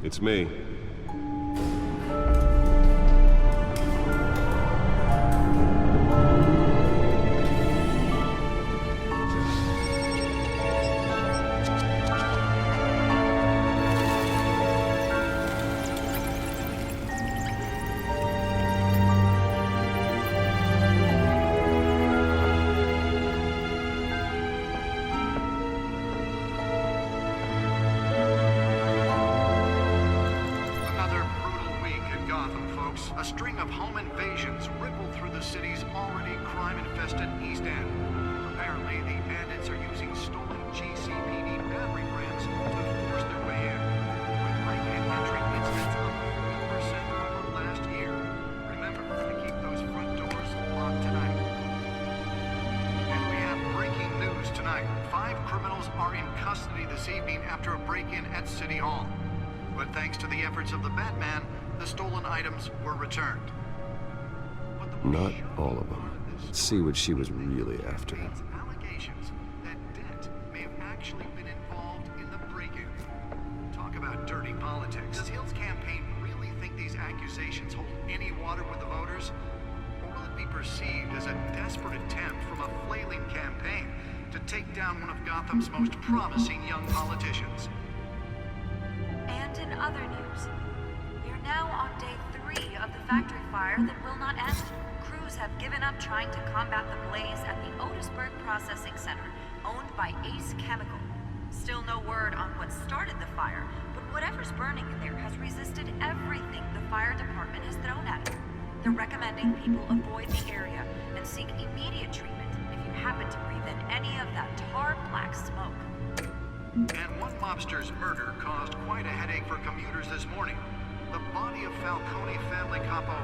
It's me. A string of home invasions rippled through the city's already crime-infested East End. Apparently, the bandits are using stolen GCPD battery rams to force their way in, with break-in entry incidents up 3% over last year. Remember to keep those front doors locked tonight. And we have breaking news tonight. 5 criminals are in custody this evening after a break-in at City Hall. But thanks to the efforts of the Batman, the stolen items were returned. Not all of them. Let's see what she was really after. Allegations that Dent may have actually been involved in the break-in. Talk about dirty politics. Does Hill's campaign really think these accusations hold any water with the voters? Or will it be perceived as a desperate attempt from a flailing campaign to take down one of Gotham's most promising young politicians? And in other news, now on day 3 of the factory fire that will not end. Crews have given up trying to combat the blaze at the Otisburg Processing Center, owned by Ace Chemical. Still no word on what started the fire, but whatever's burning in there has resisted everything the fire department has thrown at it. They're recommending people avoid the area and seek immediate treatment if you happen to breathe in any of that tar black smoke. And one mobster's murder caused quite a headache for commuters this morning. The body of Falcone family capo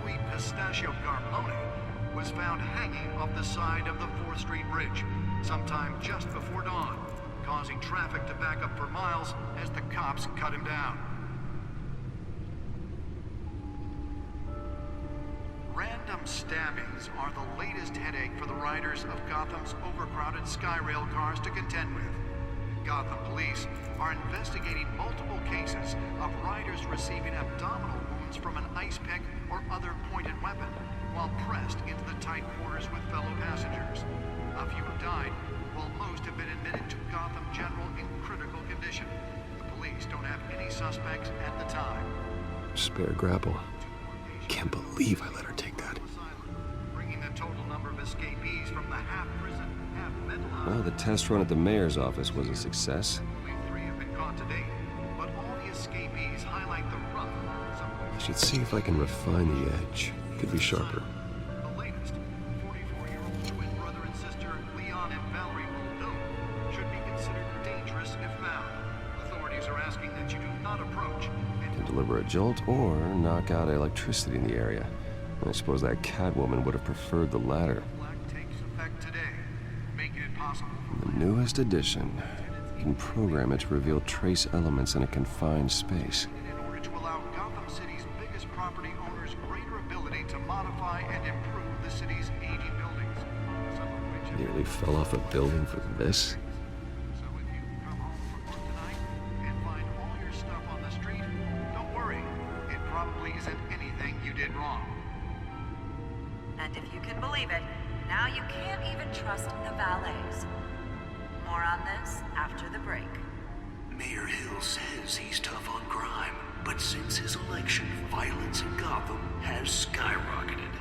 Louis Pistachio Garmone was found hanging off the side of the 4th Street Bridge sometime just before dawn, causing traffic to back up for miles as the cops cut him down. Random stabbings are the latest headache for the riders of Gotham's overcrowded Skyrail cars to contend with. Gotham police are investigating multiple cases of riders receiving abdominal wounds from an ice pick or other pointed weapon while pressed into the tight quarters with fellow passengers. A few have died, while most have been admitted to Gotham General in critical condition. The police don't have any suspects at the time. Spare grapple. Can't believe I let her take that. Bringing the total number of escapees from the half-prison, half-mental. Well, the test run at the mayor's office was a success. Only 3 have been caught to date, but all the escapees highlight the rough. I should see if I can refine the edge. Could be sharper. The latest, 44-year-old twin brother and sister Leon and Valerie Muldoon should be considered dangerous if found. Authorities are asking that you do not approach. Can deliver a jolt or knock out electricity in the area. I suppose that Catwoman would have preferred the latter. Black takes effect today, making it possible. The newest edition. You can program it to reveal trace elements in a confined space. In order to allow Gotham City's biggest property owners greater ability to modify and improve the city's aging buildings, some of which have Nearly fell off a building for this. So if you come home from work tonight and find all your stuff on the street, don't worry. It probably isn't anything you did wrong. And if you can believe it, now you can't even trust the valets. More on this after the break. Mayor Hill says he's tough on crime, but since his election, violence in Gotham has skyrocketed.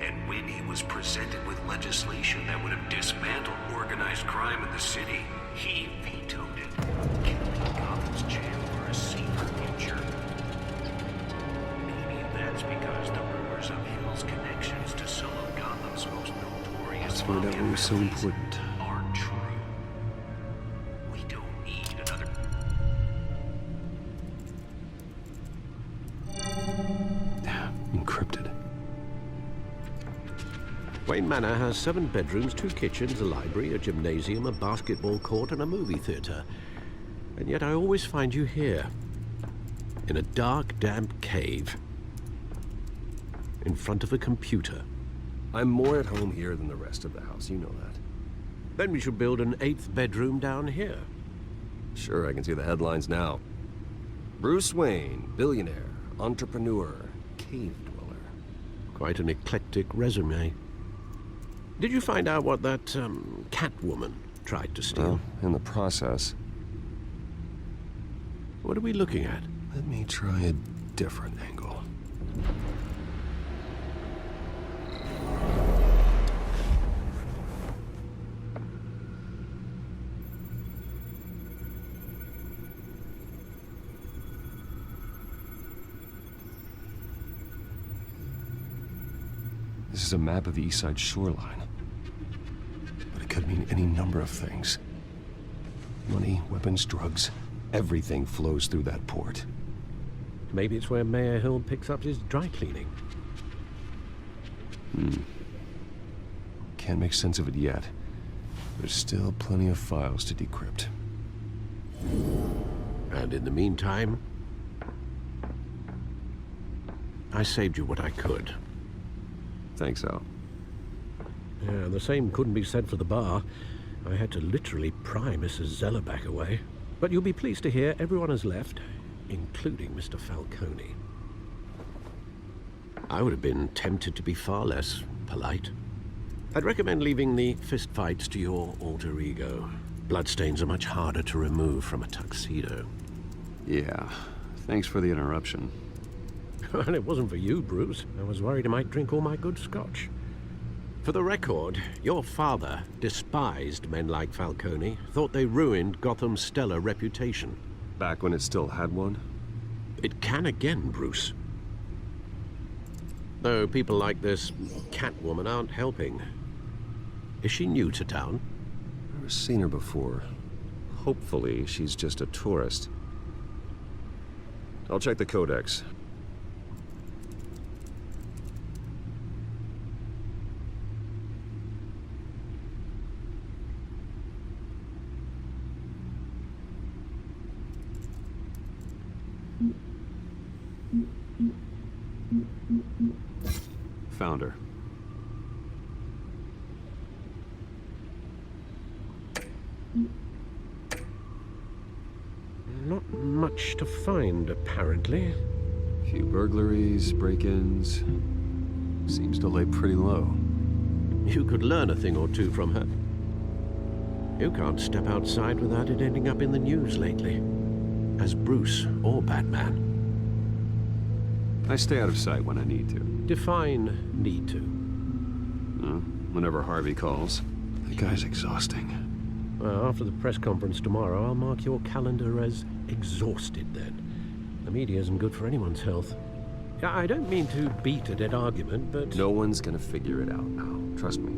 And when he was presented with legislation that would have dismantled organized crime in the city, he vetoed it, killing Gotham's chance for a safer future. Maybe that's because the rumors of Hill's connections to some of Gotham's most notorious Let's find out what was so important. aren't true. We don't need another... Encrypted. Wayne Manor has 7 bedrooms, 2 kitchens, a library, a gymnasium, a basketball court, and a movie theater. And yet I always find you here, in a dark, damp cave, in front of a computer. I'm more at home here than the rest of the house, you know that. Then we should build an 8th bedroom down here. Sure, I can see the headlines now. Bruce Wayne, billionaire, entrepreneur, cave dweller. Quite an eclectic resume. Did you find out what that, Catwoman tried to steal? Well, in the process. What are we looking at? Let me try a different angle. This is a map of the East Side shoreline. But it could mean any number of things. Money, weapons, drugs, everything flows through that port. Maybe it's where Mayor Hill picks up his dry cleaning. Can't make sense of it yet. There's still plenty of files to decrypt. And in the meantime, I saved you what I could. Thanks, Al. Yeah, the same couldn't be said for the bar. I had to literally pry Mrs. Zeller back away. But you'll be pleased to hear everyone has left, including Mr. Falcone. I would have been tempted to be far less polite. I'd recommend leaving the fistfights to your alter ego. Bloodstains are much harder to remove from a tuxedo. Yeah, thanks for the interruption. And it wasn't for you, Bruce. I was worried I might drink all my good scotch. For the record, your father despised men like Falcone, thought they ruined Gotham's stellar reputation. Back when it still had one? It can again, Bruce. Though people like this Catwoman aren't helping. Is she new to town? Never seen her before. Hopefully, she's just a tourist. I'll check the codex. Found her. Not much to find, apparently. Few burglaries, break-ins. Seems to lay pretty low. You could learn a thing or two from her. You can't step outside without it ending up in the news lately. As Bruce or Batman. I stay out of sight when I need to. Define need to. Whenever Harvey calls. That guy's exhausting. Well, after the press conference tomorrow, I'll mark your calendar as exhausted then. The media isn't good for anyone's health. I don't mean to beat a dead argument, but... No one's gonna figure it out now. Trust me.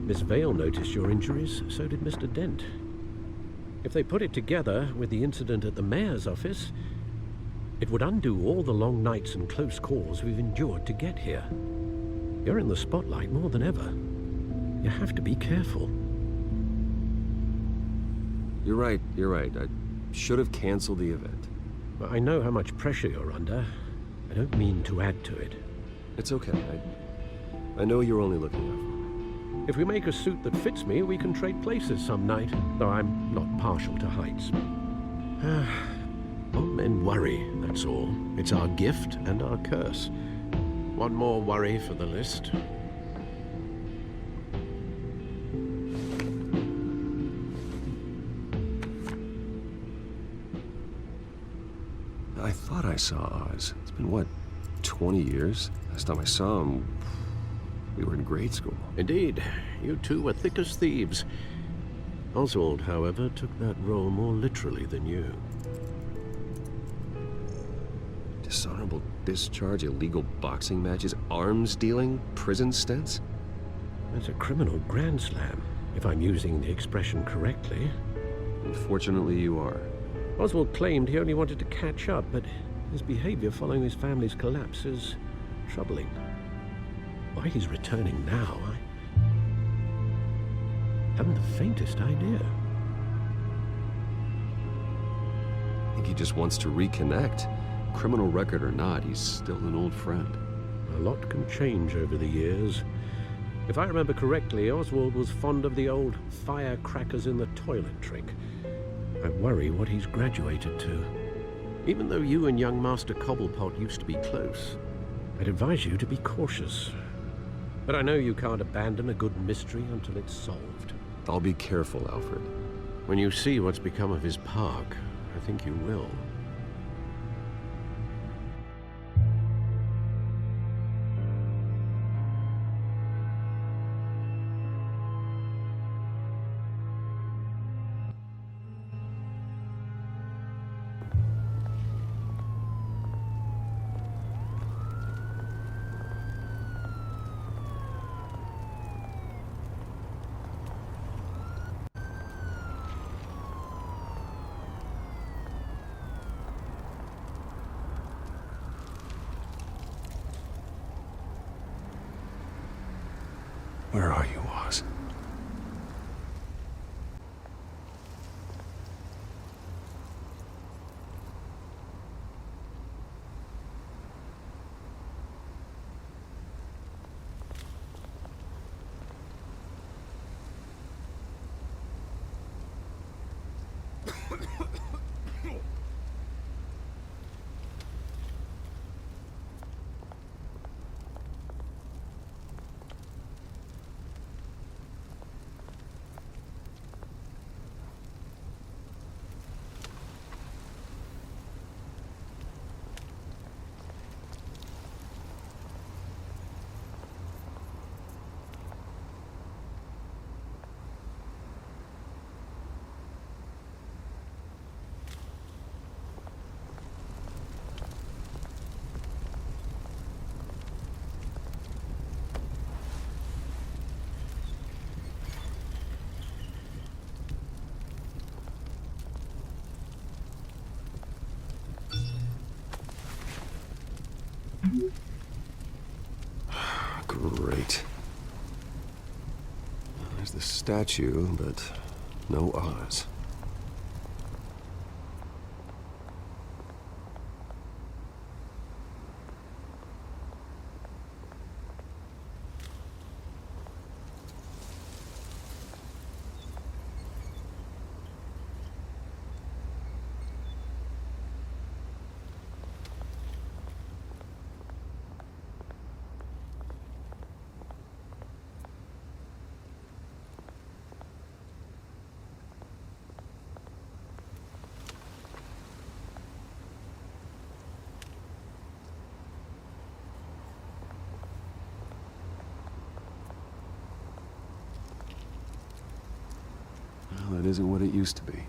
Miss Vale noticed your injuries, so did Mr. Dent. If they put it together with the incident at the mayor's office, it would undo all the long nights and close calls we've endured to get here. You're in the spotlight more than ever. You have to be careful. You're right. I should have canceled the event. I know how much pressure you're under. I don't mean to add to it. It's okay. I know you're only looking out for me. If we make a suit that fits me, we can trade places some night, though I'm not partial to heights. Old men worry, that's all. It's our gift and our curse. One more worry for the list. I thought I saw Oz. It's been, what, 20 years? Last time I saw him, we were in grade school. Indeed, you two were thick as thieves. Oswald, however, took that role more literally than you. Dishonorable discharge, illegal boxing matches, arms dealing, prison stints? That's a criminal grand slam, if I'm using the expression correctly. Unfortunately, you are. Oswald claimed he only wanted to catch up, but his behavior following his family's collapse is troubling. Why he's returning now, I haven't the faintest idea. I think he just wants to reconnect. Criminal record or not, he's still an old friend. A lot can change over the years. If I remember correctly, Oswald was fond of the old firecrackers in the toilet trick. I worry what he's graduated to. Even though you and young Master Cobblepot used to be close, I'd advise you to be cautious. But I know you can't abandon a good mystery until it's solved. I'll be careful, Alfred. When you see what's become of his park, I think you will. Where are you, Oz? Great. There's the statue, but no Oz. Well, that isn't what it used to be.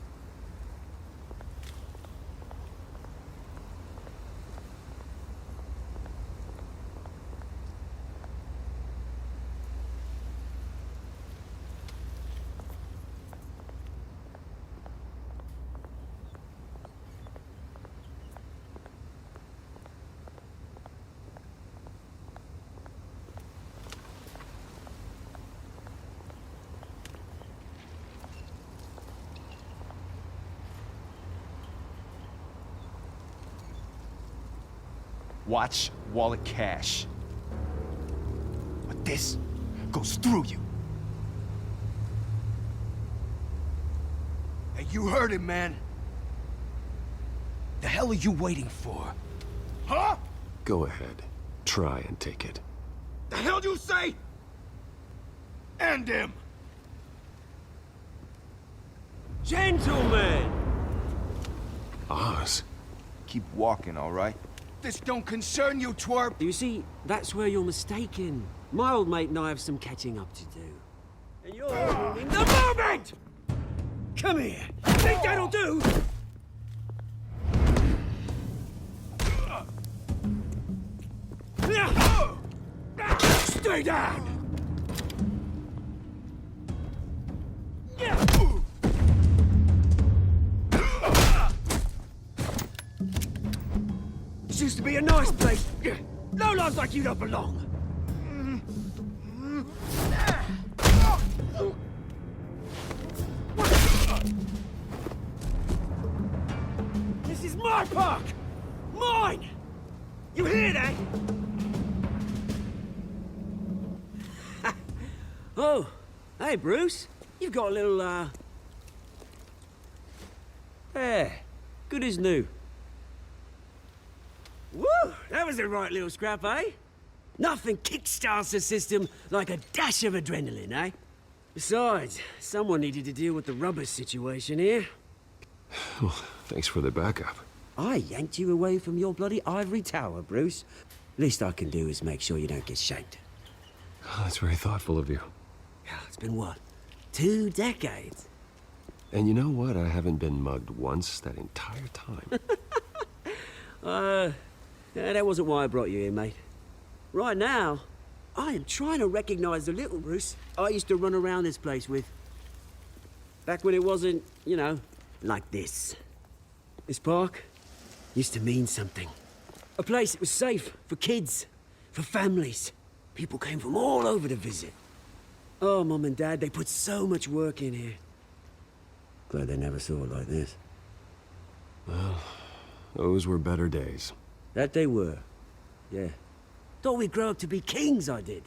Watch, wallet, cash. But this goes through you. Hey, you heard him, man. The hell are you waiting for? Huh? Go ahead. Try and take it. The hell do you say? End him! Gentlemen! Oz? Keep walking, all right? This don't concern you, twerp! You see, that's where you're mistaken. My old mate and I have some catching up to do. And you're ruining the moment! Come here! You think that'll do? Stay down! This used to be a nice place. No lives like you don't belong. This is my park! Mine! You hear that? Oh, hey, Bruce. You've got a little, there. Good as new. That was a right little scrap, eh? Nothing kickstarts the system like a dash of adrenaline, eh? Besides, someone needed to deal with the rubber situation here. Well, thanks for the backup. I yanked you away from your bloody ivory tower, Bruce. Least I can do is make sure you don't get shanked. Oh, that's very thoughtful of you. Yeah, it's been what? 2 decades? And you know what? I haven't been mugged once that entire time. Yeah, that wasn't why I brought you here, mate. Right now, I am trying to recognize the little Bruce I used to run around this place with. Back when it wasn't, you know, like this. This park used to mean something. A place that was safe for kids, for families. People came from all over to visit. Oh, Mum and Dad, they put so much work in here. Glad they never saw it like this. Well, those were better days. That they were. Yeah. Thought we'd grow up to be kings, I did.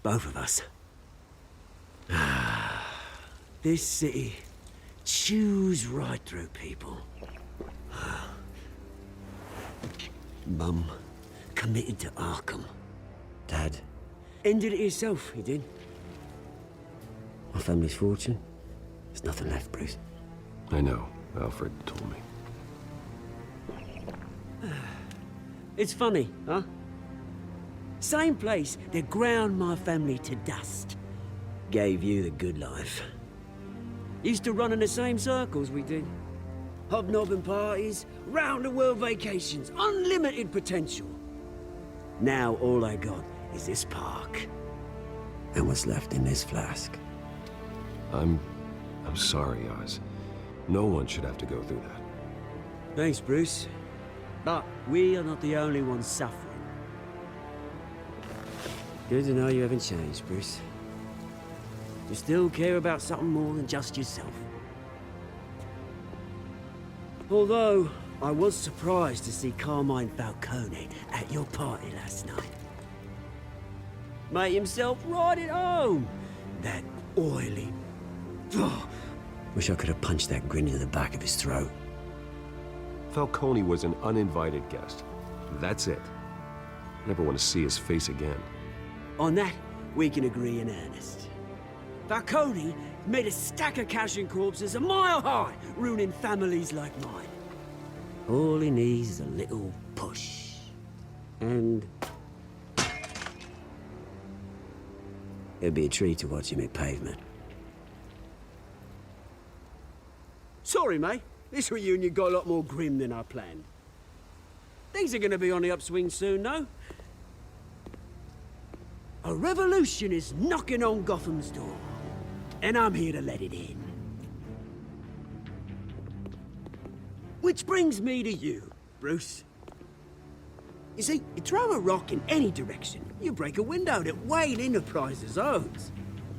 Both of us. This city chews right through people. Mum committed to Arkham. Dad ended it himself, he did. My family's fortune, there's nothing left, Bruce. I know. Alfred told me. It's funny, huh? Same place that ground my family to dust. Gave you the good life. Used to run in the same circles we did. Hobnobbing parties, round-the-world vacations, unlimited potential. Now all I got is this park. And what's left in this flask. I'm sorry, Oz. No one should have to go through that. Thanks, Bruce. But we are not the only ones suffering. Good to know you haven't changed, Bruce. You still care about something more than just yourself. Although, I was surprised to see Carmine Falcone at your party last night. Made himself right at home. That oily... Oh, wish I could have punched that grin into the back of his throat. Falcone was an uninvited guest. That's it. Never want to see his face again. On that, we can agree in earnest. Falcone made a stack of cash and corpses a mile high, ruining families like mine. All he needs is a little push. And... it'd be a treat to watch him hit pavement. Sorry, mate. This reunion got a lot more grim than I planned. Things are gonna be on the upswing soon, though. A revolution is knocking on Gotham's door. And I'm here to let it in. Which brings me to you, Bruce. You see, you throw a rock in any direction, you break a window that Wayne Enterprises owns.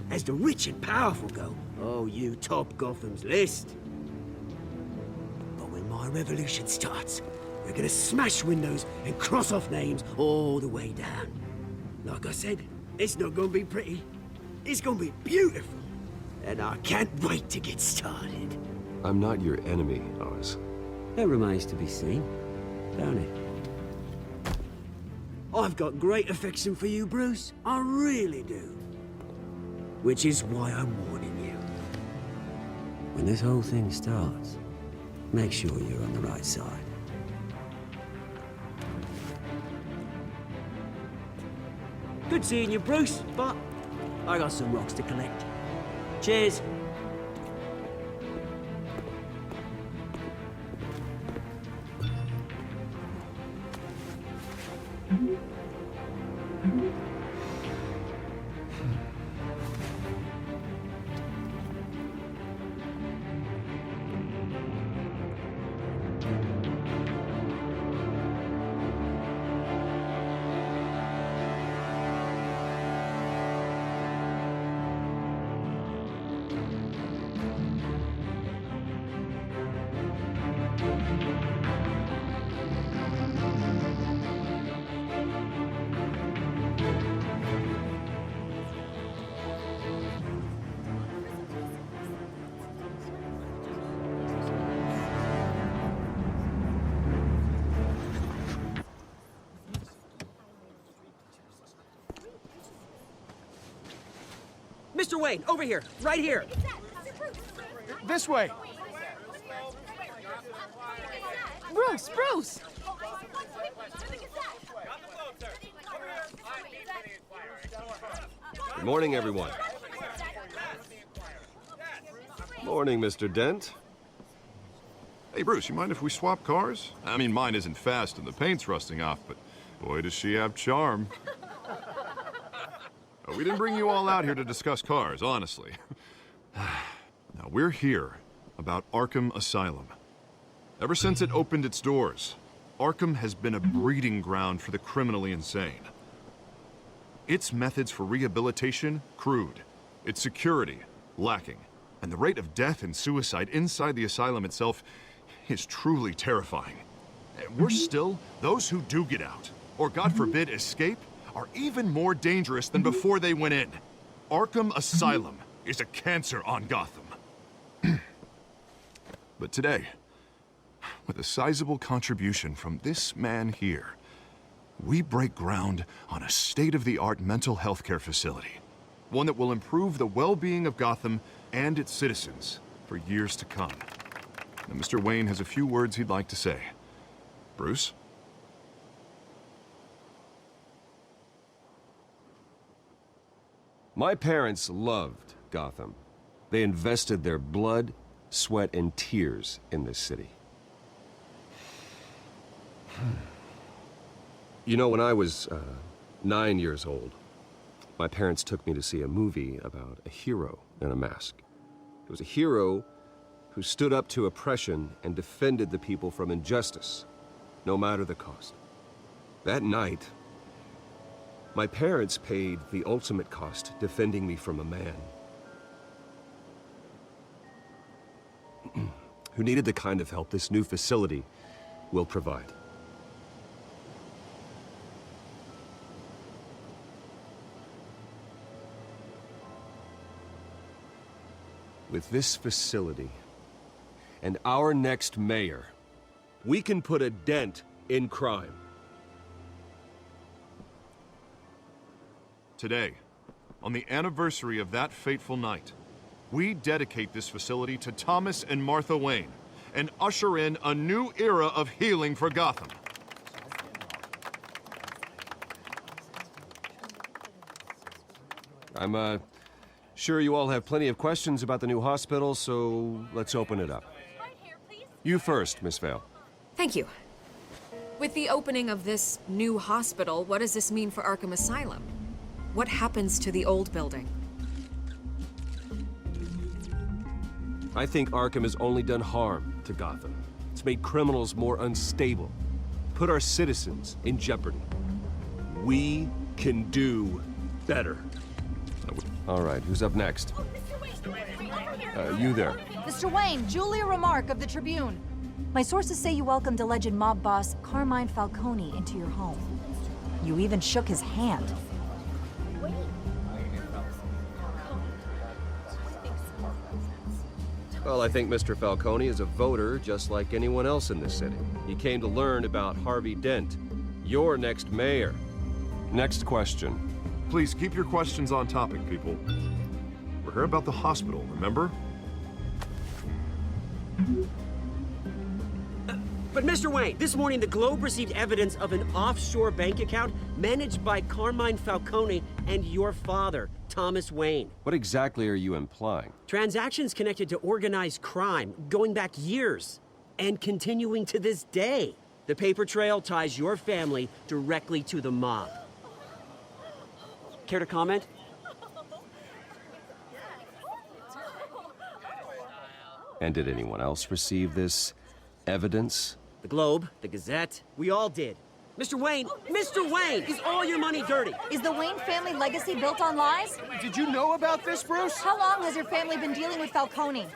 As the rich and powerful go, oh, you top Gotham's list. But when my revolution starts, we're gonna smash windows and cross off names all the way down. Like I said, it's not gonna be pretty. It's gonna be beautiful. And I can't wait to get started. I'm not your enemy, Oz. That remains to be seen, don't it? I've got great affection for you, Bruce. I really do. Which is why I'm warning you. When this whole thing starts, make sure you're on the right side. Good seeing you, Bruce, but I got some rocks to collect. Cheers. Mr. Wayne, over here, right here. This way. Bruce! Good morning, everyone. Morning, Mr. Dent. Hey, Bruce, you mind if we swap cars? I mean, mine isn't fast and the paint's rusting off, but boy, does she have charm. We didn't bring you all out here to discuss cars, honestly. Now, we're here about Arkham Asylum. Ever since it opened its doors, Arkham has been a breeding ground for the criminally insane. Its methods for rehabilitation, crude. Its security, lacking. And the rate of death and suicide inside the asylum itself is truly terrifying. Worse still, those who do get out, or God forbid escape, are even more dangerous than before they went in. Arkham Asylum is a cancer on Gotham. But today, with a sizable contribution from this man here, we break ground on a state-of-the-art mental health care facility. One that will improve the well-being of Gotham and its citizens for years to come. Now, Mr. Wayne has a few words he'd like to say. Bruce? My parents loved Gotham. They invested their blood, sweat, and tears in this city. You know, when I was 9 years old, my parents took me to see a movie about a hero in a mask. It was a hero who stood up to oppression and defended the people from injustice, no matter the cost. That night, my parents paid the ultimate cost defending me from a man who needed the kind of help this new facility will provide. With this facility and our next mayor, we can put a dent in crime. Today, on the anniversary of that fateful night, we dedicate this facility to Thomas and Martha Wayne and usher in a new era of healing for Gotham. I'm sure you all have plenty of questions about the new hospital, so let's open it up. You first, Miss Vale. Thank you. With the opening of this new hospital, what does this mean for Arkham Asylum? What happens to the old building? I think Arkham has only done harm to Gotham. It's made criminals more unstable, put our citizens in jeopardy. We can do better. All right, who's up next? You there. Mr. Wayne, Julia Remark of the Tribune. My sources say you welcomed alleged mob boss Carmine Falcone into your home. You even shook his hand. Well, I think Mr. Falcone is a voter just like anyone else in this city. He came to learn about Harvey Dent, your next mayor. Next question. Please keep your questions on topic, people. We're here about the hospital, remember? But Mr. Wayne, this morning the Globe received evidence of an offshore bank account managed by Carmine Falcone and your father, Thomas Wayne. What exactly are you implying? Transactions connected to organized crime going back years and continuing to this day. The paper trail ties your family directly to the mob. Care to comment? And did anyone else receive this evidence? The Globe, the Gazette, we all did. Mr. Wayne, is all your money dirty? Is the Wayne family legacy built on lies? Did you know about this, Bruce? How long has your family been dealing with Falcone?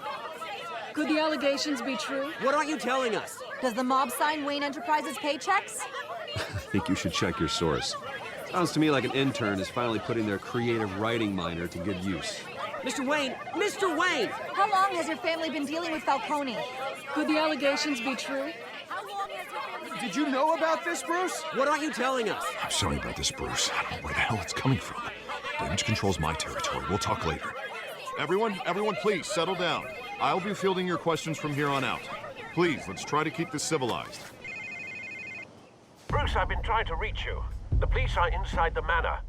Could the allegations be true? What aren't you telling us? Does the mob sign Wayne Enterprises paychecks? I think you should check your source. Sounds to me like an intern is finally putting their creative writing minor to good use. Mr. Wayne! How long has your family been dealing with Falcone? Could the allegations be true? Did you know about this, Bruce? What aren't you telling us? I'm sorry about this, Bruce. I don't know where the hell it's coming from. But Damage control's my territory. We'll talk later. Everyone, please, settle down. I'll be fielding your questions from here on out. Please, let's try to keep this civilized. Bruce, I've been trying to reach you. The police are inside the manor.